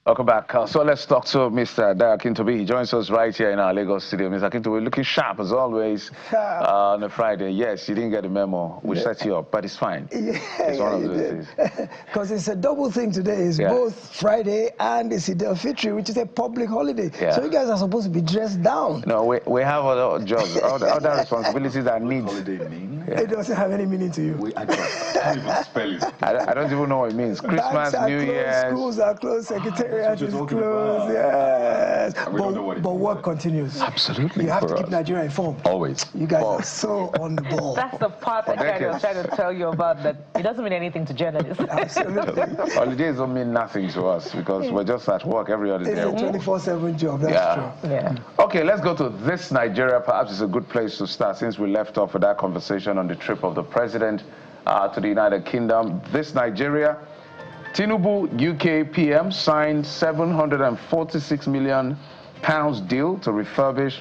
Welcome back. So let's talk to Mr. Akintobi. He joins us right here in our Lagos studio. Mr. Akintobi, looking sharp as always on a Friday. Yes, you didn't get the memo. We set you up, but it's fine. It's one of those days. Because it's a double thing today. It's both Friday and it's Eid al-Fitr, which is a public holiday. So you guys are supposed to be dressed down. No, we have other jobs, other responsibilities that need. Holiday mean? It doesn't have any meaning to you. I can't even spell it. I don't even know what it means. Christmas, New Year. Schools are closed, Secretariat is closed. Yes. But work continues. Absolutely. You have to keep Nigeria informed. Always. You guys are so on the ball. That's the part that Jerry was trying to tell you about, that it doesn't mean anything to journalists. Absolutely. Holidays don't mean nothing to us because we're just at work every other day. It's a 24/7 job, that's true. Yeah. Okay, let's go to this Nigeria. Perhaps it's a good place to start since we left off with that conversation on the trip of the president to the United Kingdom. This Nigeria, Tinubu UK PM signed £746 million deal to refurbish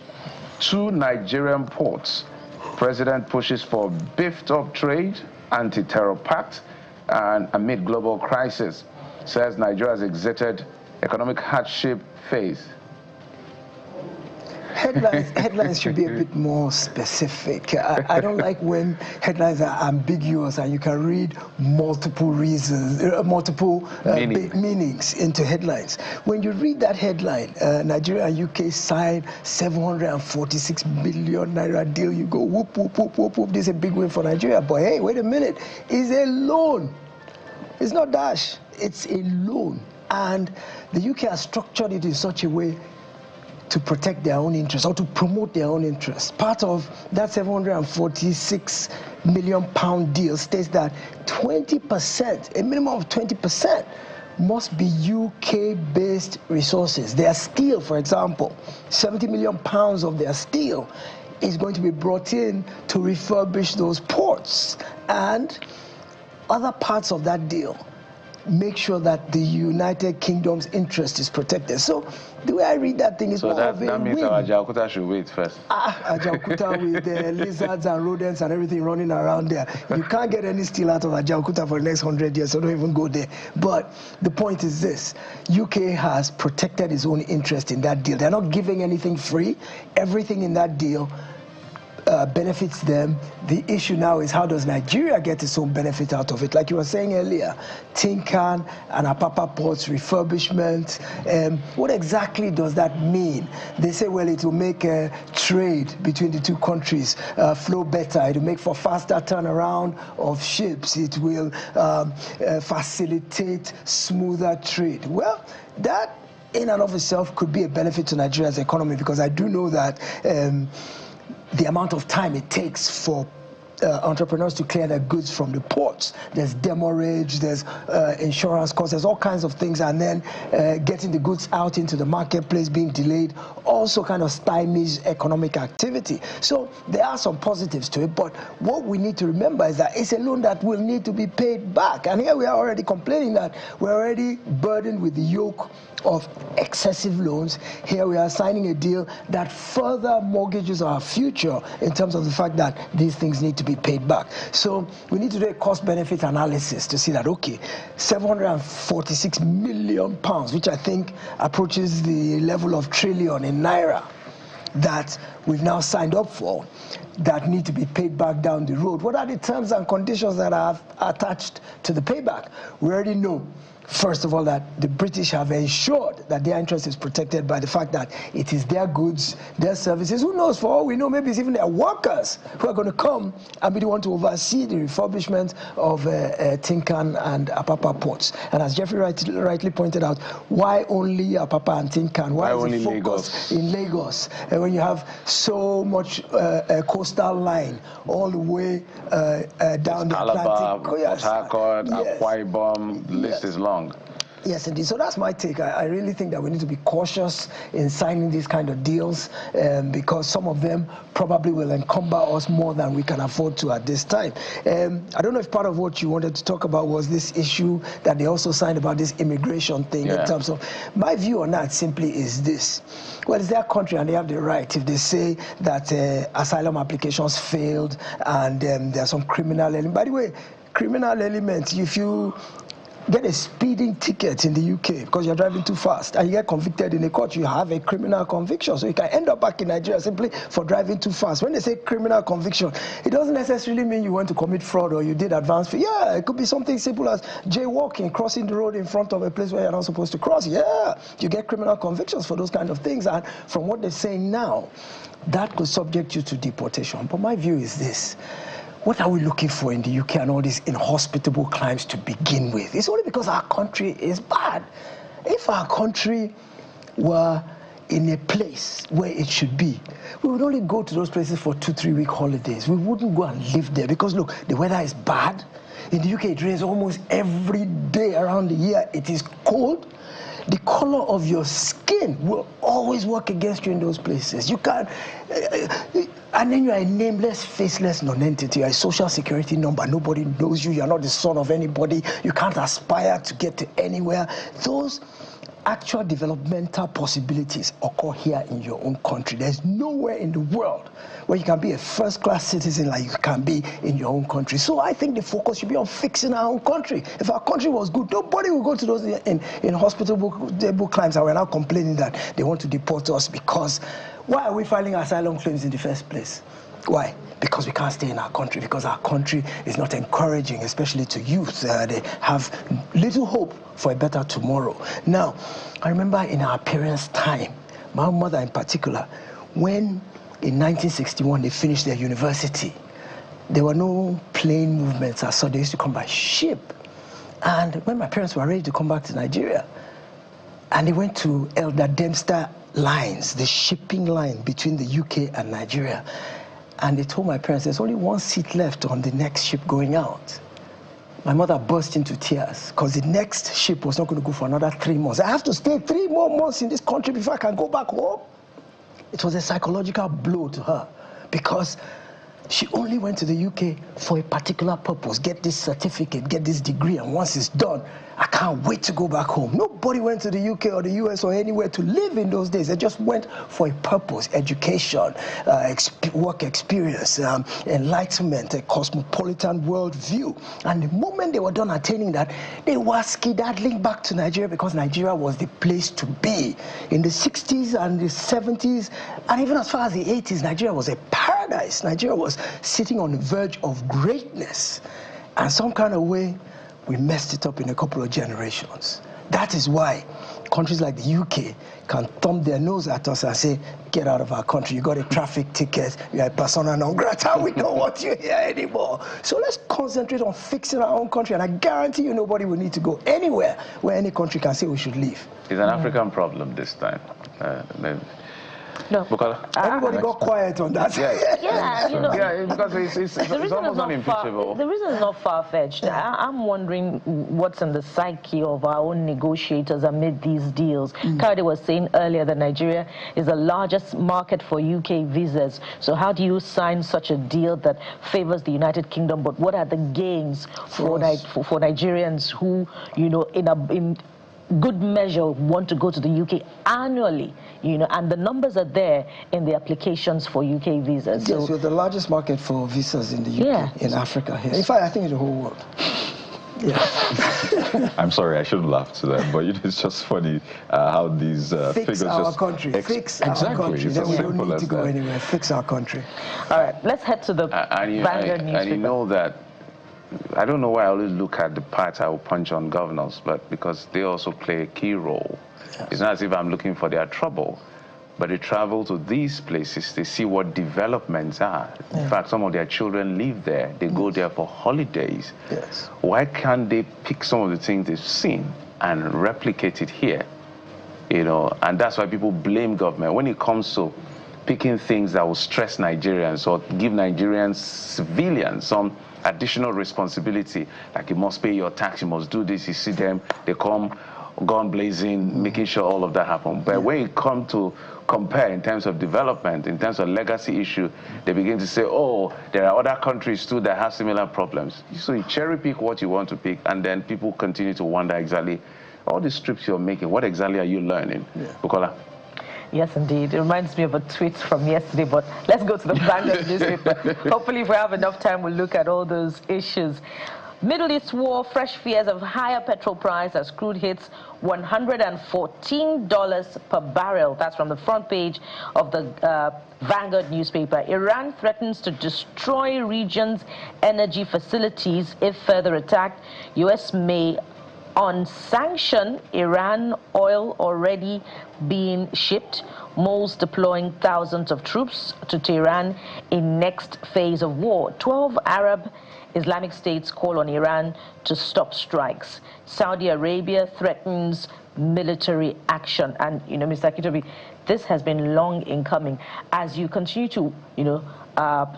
2 Nigerian ports. President pushes for beefed up trade, anti-terror pact, and amid global crisis, says Nigeria has exited economic hardship phase. Headlines should be a bit more specific. I don't like when headlines are ambiguous and you can read multiple reasons, meanings into headlines. When you read that headline, Nigeria and UK signed 746 billion naira deal, you go whoop, whoop, whoop, whoop, whoop. This is a big win for Nigeria. But hey, wait a minute. It's a loan. It's not dash. It's a loan. And the UK has structured it in such a way to protect their own interests or to promote their own interests. Part of that £746 million deal states that 20%, a minimum of 20%, must be UK-based resources. Their steel, for example, £70 million of their steel is going to be brought in to refurbish those ports. And other parts of that deal make sure that the United Kingdom's interest is protected. So the way I read that thing is more of a that means win. our Ajaokuta should wait first. Ajaokuta with the lizards and rodents and everything running around there. You can't get any steel out of Ajaokuta for the next 100 years, so don't even go there. But the point is this: UK has protected its own interest in that deal. They're not giving anything free. Everything in that deal benefits them. The issue now is how does Nigeria get its own benefit out of it? Like you were saying earlier, Tinkan and Apapa ports refurbishment. What exactly does that mean? They say, well, it will make trade between the two countries flow better. It will make for faster turnaround of ships. It will facilitate smoother trade. Well, that in and of itself could be a benefit to Nigeria's economy, because I do know that the amount of time it takes for entrepreneurs to clear their goods from the ports. There's demurrage, there's insurance costs, there's all kinds of things, and then getting the goods out into the marketplace being delayed also kind of stymies economic activity. So there are some positives to it, but what we need to remember is that it's a loan that will need to be paid back. And here we are already complaining that we're already burdened with the yoke of excessive loans. Here we are signing a deal that further mortgages our future in terms of the fact that these things need to be paid back. So we need to do a cost-benefit analysis to see that, okay, £746 million, which I think approaches the level of trillion in naira, that we've now signed up for, that need to be paid back down the road. What are the terms and conditions that are attached to the payback? We already know, first of all, that the British have ensured that their interest is protected by the fact that it is their goods, their services. Who knows, for all we know, maybe it's even their workers who are going to come and be the one to oversee the refurbishment of Tinkan and Apapa ports. And as Jeffrey rightly pointed out, why only Apapa and Tinkan? Why is it focused in Lagos? And when you have so much coastal line all the way down the Calabar, Atlantic. Port Harcourt, Akwa Ibom, the list is long. Yes, indeed. So that's my take. I really think that we need to be cautious in signing these kind of deals because some of them probably will encumber us more than we can afford to at this time. I don't know if part of what you wanted to talk about was this issue that they also signed about this immigration thing in terms of, my view on that simply is this. Well, it's their country and they have the right. If they say that asylum applications failed and there are some criminal elements. By the way, criminal elements, if you get a speeding ticket in the UK because you're driving too fast and you get convicted in a court, you have a criminal conviction. So you can end up back in Nigeria simply for driving too fast. When they say criminal conviction, it doesn't necessarily mean you went to commit fraud or you did advance fee. Yeah, it could be something simple as jaywalking, crossing the road in front of a place where you're not supposed to cross. Yeah, you get criminal convictions for those kind of things. And from what they're saying now, that could subject you to deportation. But my view is this. What are we looking for in the UK and all these inhospitable climes to begin with? It's only because our country is bad. If our country were in a place where it should be, we would only go to those places for 2-3 week holidays. We wouldn't go and live there because look, the weather is bad. In the UK, it rains almost every day around the year. It is cold. The color of your skin will always work against you in those places. You can't, and then you are a nameless, faceless non-entity. You are a social security number. Nobody knows you. You are not the son of anybody. You can't aspire to get to anywhere. Those actual developmental possibilities occur here in your own country. There's nowhere in the world where you can be a first-class citizen like you can be in your own country. So I think the focus should be on fixing our own country. If our country was good, nobody would go to those in hospitable crimes, and we're now complaining that they want to deport us because why are we filing asylum claims in the first place? Why? Because we can't stay in our country, because our country is not encouraging, especially to youth. They have little hope for a better tomorrow. Now, I remember in our parents' time, my mother in particular, when in 1961 they finished their university, there were no plane movements as such. They used to come by ship. And when my parents were ready to come back to Nigeria, and they went to Elder Dempster Lines, the shipping line between the UK and Nigeria, and they told my parents there's only one seat left on the next ship going out. My mother burst into tears because the next ship was not going to go for another 3 months. I have to stay 3 more months in this country before I can go back home. It was a psychological blow to her because she only went to the UK for a particular purpose, get this certificate, get this degree, and once it's done, I can't wait to go back home. Nobody went to the UK or the US or anywhere to live in those days. They just went for a purpose, education, work experience, enlightenment, a cosmopolitan worldview. And the moment they were done attaining that, they were skedaddling back to Nigeria because Nigeria was the place to be. In the 60s and the 70s, and even as far as the 80s, Nigeria was a paradise. Nigeria was sitting on the verge of greatness. And some kind of way, we messed it up in a couple of generations. That is why countries like the UK can thumb their nose at us and say, get out of our country, you got a traffic ticket, you're a persona non grata, we don't want you here anymore. So let's concentrate on fixing our own country, and I guarantee you nobody will need to go anywhere where any country can say we should leave. It's an African problem this time. No, everybody got quiet on that. Yeah, you know, yeah, because it's almost unimpeachable. The reason is not far-fetched. I'm wondering what's in the psyche of our own negotiators amid these deals. Kayode was saying earlier that Nigeria is the largest market for UK visas. So how do you sign such a deal that favors the United Kingdom? But what are the gains for Nigerians who, you know, in good measure want to go to the UK annually, you know, and the numbers are there in the applications for UK visas. Yes, we're the largest market for visas in the UK, in Africa. Yes. In fact, I think in the whole world. Yeah. I'm sorry, I shouldn't laugh to that, but it's just funny how these figures just... Fix our country. Then we don't need to go anywhere. Fix our country. All right, let's head to the Vanguard newspaper. And you know that I don't know why I always look at the part I will punch on governors, but because they also play a key role. Yes. It's not as if I'm looking for their trouble, but they travel to these places, they see what developments are. Yeah. In fact, some of their children live there. They go there for holidays. Yes. Why can't they pick some of the things they've seen and replicate it here? You know, and that's why people blame government. When it comes to picking things that will stress Nigerians or give Nigerians, civilians, some additional responsibility, like you must pay your tax, you must do this, you see them, they come gun blazing, making sure all of that happen. But when you come to compare in terms of development, in terms of legacy issue, they begin to say, oh, there are other countries too that have similar problems. So you cherry pick what you want to pick, and then people continue to wonder exactly, all these trips you're making, what exactly are you learning? Bukola? Yes, indeed. It reminds me of a tweet from yesterday, but let's go to the Vanguard newspaper. Hopefully, if we have enough time, we'll look at all those issues. Middle East war, fresh fears of higher petrol price as crude hits $114 per barrel. That's from the front page of the Vanguard newspaper. Iran threatens to destroy region's energy facilities if further attacked. U.S. may unsanction Iran oil already being shipped. Moles deploying thousands of troops to Tehran in next phase of war. 12 Arab Islamic states call on Iran to stop strikes. Saudi Arabia threatens military action. And, Mr. Kitobi, this has been long in coming. As you continue to,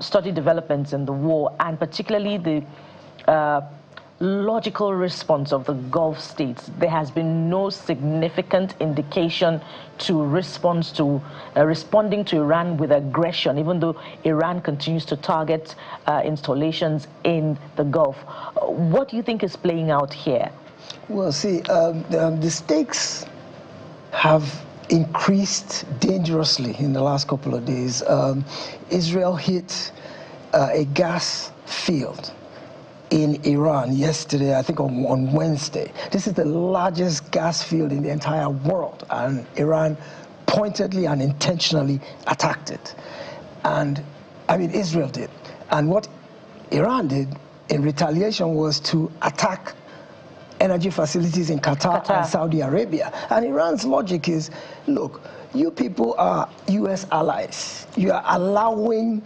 study developments in the war, and particularly the logical response of the Gulf states, there has been no significant indication to responding to Iran with aggression, even though Iran continues to target installations in the Gulf. What do you think is playing out here? Well, see, the stakes have increased dangerously in the last couple of days. Israel hit a gas field in Iran yesterday, I think on Wednesday. This is the largest gas field in the entire world, and Iran pointedly and intentionally attacked it. And, Israel did. And what Iran did in retaliation was to attack energy facilities in Qatar and Saudi Arabia. And Iran's logic is, look, you people are U.S. allies. You are allowing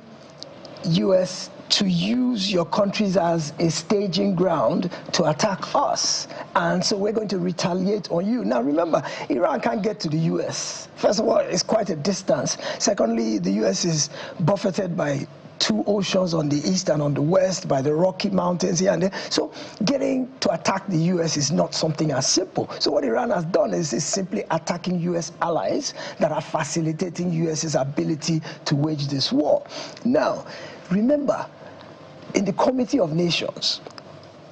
U.S. to use your countries as a staging ground to attack us. And so we're going to retaliate on you. Now remember, Iran can't get to the US. First of all, it's quite a distance. Secondly, the US is buffeted by two oceans on the east and on the west, by the Rocky Mountains here and there. So getting to attack the US is not something as simple. So what Iran has done is simply attacking US allies that are facilitating US's ability to wage this war. Now, remember, in the Committee of Nations,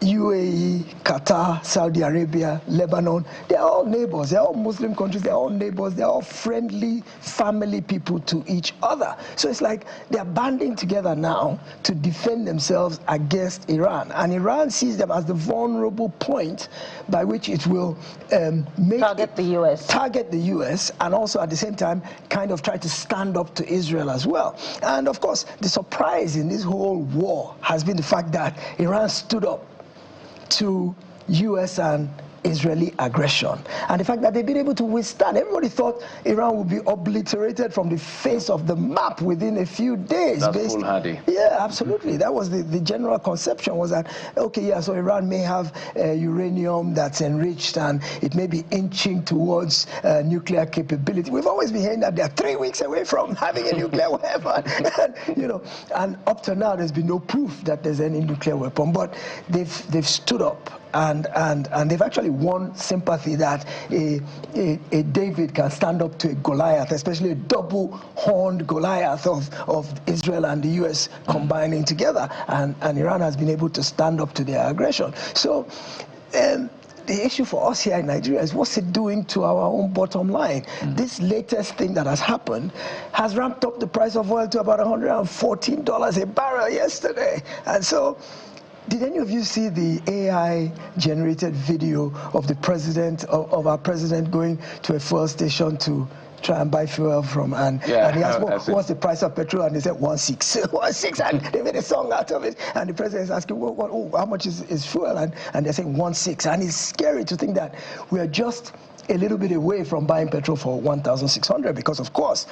UAE, Qatar, Saudi Arabia, Lebanon, they're all neighbors. They're all Muslim countries. They're all neighbors. They're all friendly, family people to each other. So it's like they're banding together now to defend themselves against Iran. And Iran sees them as the vulnerable point by which it will target the US, and also at the same time kind of try to stand up to Israel as well. And of course, the surprise in this whole war has been the fact that Iran stood up to US and Israeli aggression, and the fact that they've been able to withstand. Everybody thought Iran would be obliterated from the face of the map within a few days. That's foolhardy. Yeah, absolutely. That was the general conception, was that, okay, yeah, so Iran may have uranium that's enriched and it may be inching towards nuclear capability. We've always been hearing that they're 3 weeks away from having a nuclear weapon. And up to now, there's been no proof that there's any nuclear weapon, but they've stood up. And they've actually won sympathy that a David can stand up to a Goliath, especially a double-horned Goliath of Israel and the U.S. combining together. And Iran has been able to stand up to their aggression. So the issue for us here in Nigeria is, what's it doing to our own bottom line? This latest thing that has happened has ramped up the price of oil to about $114 a barrel yesterday. And so, did any of you see the AI-generated video of the president, of our president, going to a fuel station to try and buy fuel from, and he asked, what's the price of petrol? And they said 1.6, 1.6, and they made a song out of it. And the president is asking, how much is fuel? And they're saying 1.6. And it's scary to think that we are just a little bit away from buying petrol for 1,600, because of course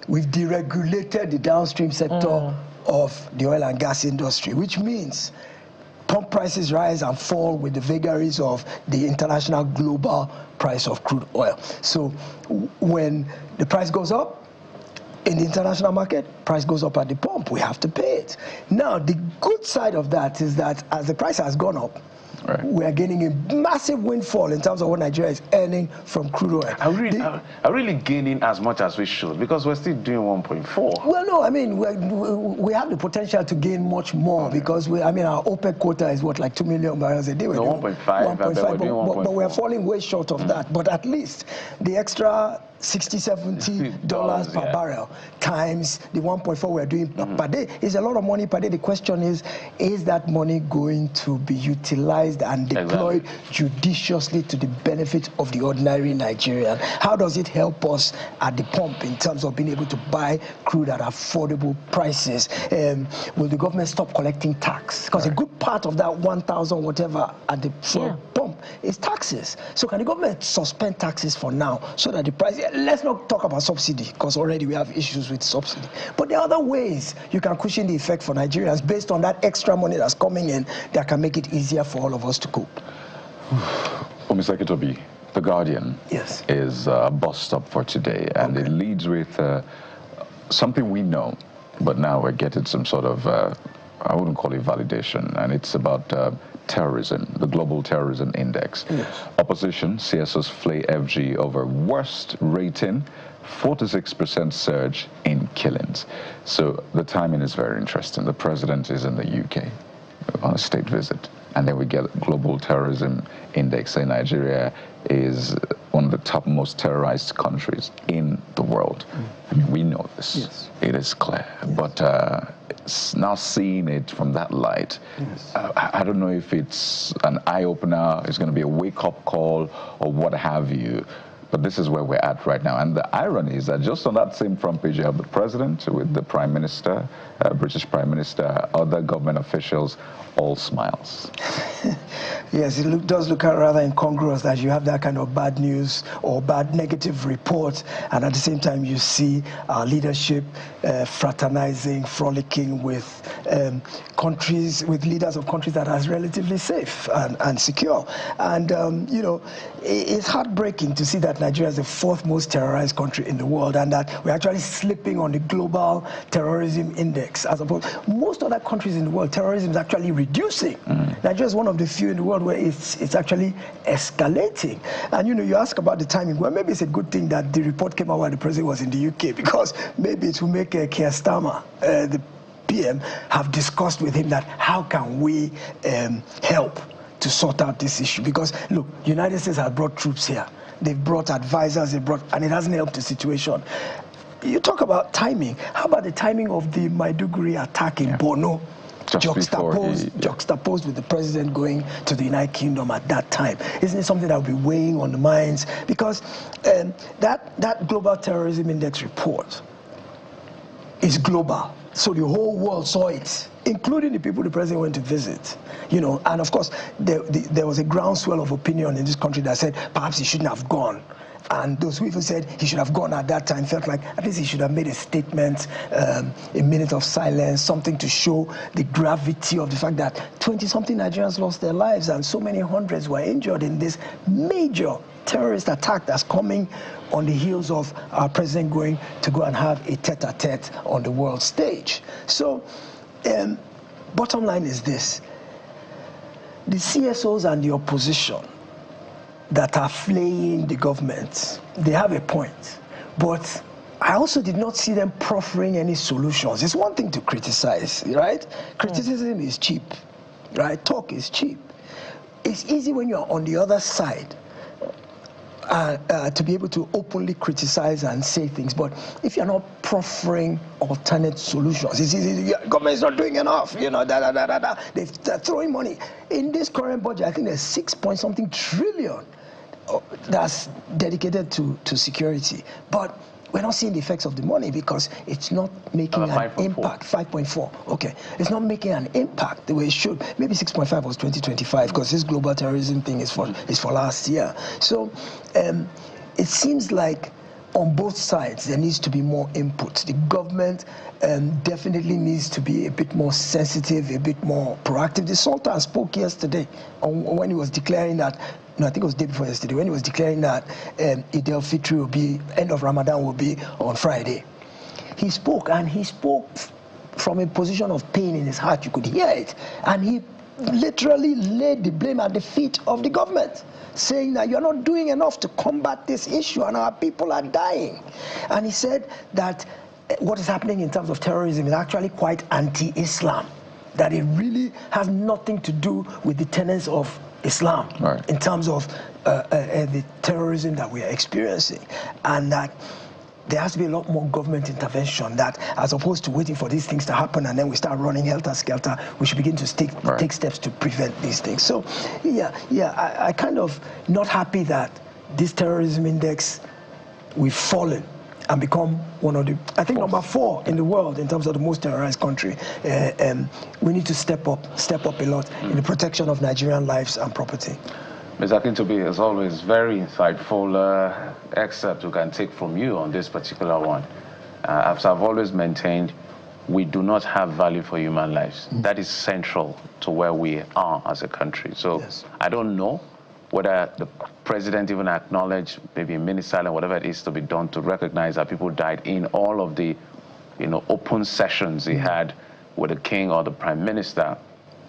we've deregulated the downstream sector of the oil and gas industry, which means pump prices rise and fall with the vagaries of the international global price of crude oil. So when the price goes up in the international market, price goes up at the pump, we have to pay it. Now, the good side of that is that as the price has gone up, Right. we are getting a massive windfall in terms of what Nigeria is earning from crude oil. Are really gaining as much as we should, because we're still doing 1.4. Well, no, I mean, we have the potential to gain much more because our OPEC quota is what, like 2 million barrels a day? No, 1.5. But we're falling way short of that. But at least the extra $60-70 per barrel times the 1.4 we're doing per day is a lot of money per day. The question is that money going to be utilized and deployed judiciously to the benefit of the ordinary Nigerian? How does it help us at the pump in terms of being able to buy crude at affordable prices? Will the government stop collecting tax? Because a good part of that 1,000 whatever at the pump is taxes. So can the government suspend taxes for now so that the price... Let's not talk about subsidy, because already we have issues with subsidy. But there are other ways you can cushion the effect for Nigerians based on that extra money that's coming in that can make it easier for all of us to cope. Mr. Kitobi, The Guardian is a bus stop for today, and it leads with something we know, but now we're getting some sort of, I wouldn't call it validation, and it's about terrorism, the Global Terrorism Index. Opposition, CSOs flay FG over worst rating, 46% surge in killings. So the timing is very interesting. The president is in the UK on a state visit, and then we get a Global Terrorism Index saying Nigeria is one of the top most terrorized countries in the world. I mean, we know this. It is clear. But now seeing it from that light, I don't know if it's an eye-opener, it's going to be a wake-up call, or what have you. But this is where we're at right now. And the irony is that just on that same front page, you have the president with the prime minister, British prime minister, other government officials, all smiles. Yes, it does look rather incongruous that you have that kind of bad news or bad negative report, and at the same time you see our leadership fraternizing, frolicking with countries, with leaders of countries that are relatively safe and secure. And, you know, it's heartbreaking to see that Nigeria is the fourth most terrorized country in the world, and that we're actually slipping on the global terrorism index. As opposed, most other countries in the world, terrorism is actually reducing. Nigeria is one of the few in the world where it's actually escalating. And you know, you ask about the timing. Well, maybe it's a good thing that the report came out while the president was in the UK, because maybe it will make Keir Starmer, the PM, have discussed with him that how can we help to sort out this issue. Because look, the United States has brought troops here. They've brought advisors, and it hasn't helped the situation. You talk about timing. How about the timing of the Maiduguri attack in Borno? Juxtaposed with the president going to the United Kingdom at that time. Isn't it something that will be weighing on the minds? Because that Global Terrorism Index report is global. So the whole world saw it, including the people the president went to visit. You know, and of course, there was a groundswell of opinion in this country that said perhaps he shouldn't have gone. And those who even said he should have gone at that time felt like at least he should have made a statement, a minute of silence, something to show the gravity of the fact that 20-something Nigerians lost their lives and so many hundreds were injured in this major terrorist attack that's coming on the heels of our president going to go and have a tete-a-tete on the world stage. So, bottom line is this. The CSOs and the opposition that are flaying the government, they have a point. But I also did not see them proffering any solutions. It's one thing to criticize, right? Criticism is cheap, right? Talk is cheap. It's easy when you're on the other side to be able to openly criticize and say things. But if you're not proffering alternate solutions, it's easy. The government's not doing enough, you know, They're throwing money. In this current budget, I think there's 6-point-something trillion that's dedicated to security. But we're not seeing the effects of the money because it's not making an impact. 5.4. Okay. It's not making an impact the way it should. Maybe 6.5 was 2025 because this global terrorism thing is for last year. So it seems like on both sides there needs to be more input. The government definitely needs to be a bit more sensitive, a bit more proactive. The Sultan spoke yesterday when he was declaring that, no, I think it was the day before yesterday, when he was declaring that Eid al-Fitr will be, end of Ramadan will be on Friday. He spoke, and he spoke from a position of pain in his heart. You could hear it. And he literally laid the blame at the feet of the government, saying that you're not doing enough to combat this issue and our people are dying. And he said that what is happening in terms of terrorism is actually quite anti-Islam, that it really has nothing to do with the tenets of Islam in terms of the terrorism that we are experiencing, and that there has to be a lot more government intervention, that as opposed to waiting for these things to happen and then we start running helter-skelter, we should begin to take steps to prevent these things. So, I kind of not happy that this terrorism index, we've fallen and become one of the, I think, number 4 in the world in terms of the most terrorized country. We need to step up a lot in the protection of Nigerian lives and property. Ms. Akintobi, as always, very insightful excerpt we can take from you on this particular one. As I've always maintained, we do not have value for human lives. That is central to where we are as a country. So I don't know whether the president even acknowledged, maybe a minute silent, whatever it is to be done to recognize that people died in all of the, open sessions he had with the king or the prime minister.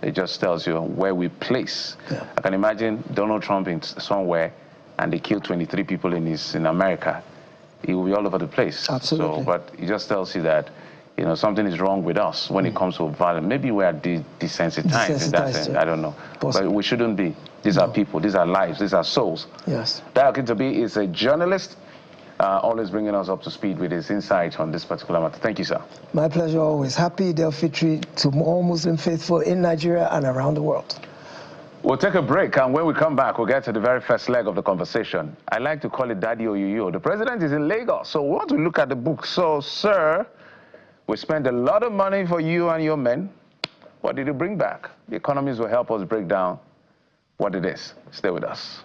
It just tells you where we place. I can imagine Donald Trump in somewhere and they killed 23 people in America. He will be all over the place. Absolutely. So, but it just tells you that, something is wrong with us when it comes to violence. Maybe we are desensitized in that sense. I don't know. But we shouldn't be. These are people, these are lives, these are souls. Yes. Dayo Akintobi is a journalist, always bringing us up to speed with his insight on this particular matter. Thank you, sir. My pleasure always. Happy Eid al-Fitr to all Muslim faithful in Nigeria and around the world. We'll take a break, and when we come back, we'll get to the very first leg of the conversation. I like to call it Daddy Oyoyo. The president is in Lagos, so we want to look at the book. So, sir, we spent a lot of money for you and your men. What did you bring back? The economists will help us break down what it is. Stay with us.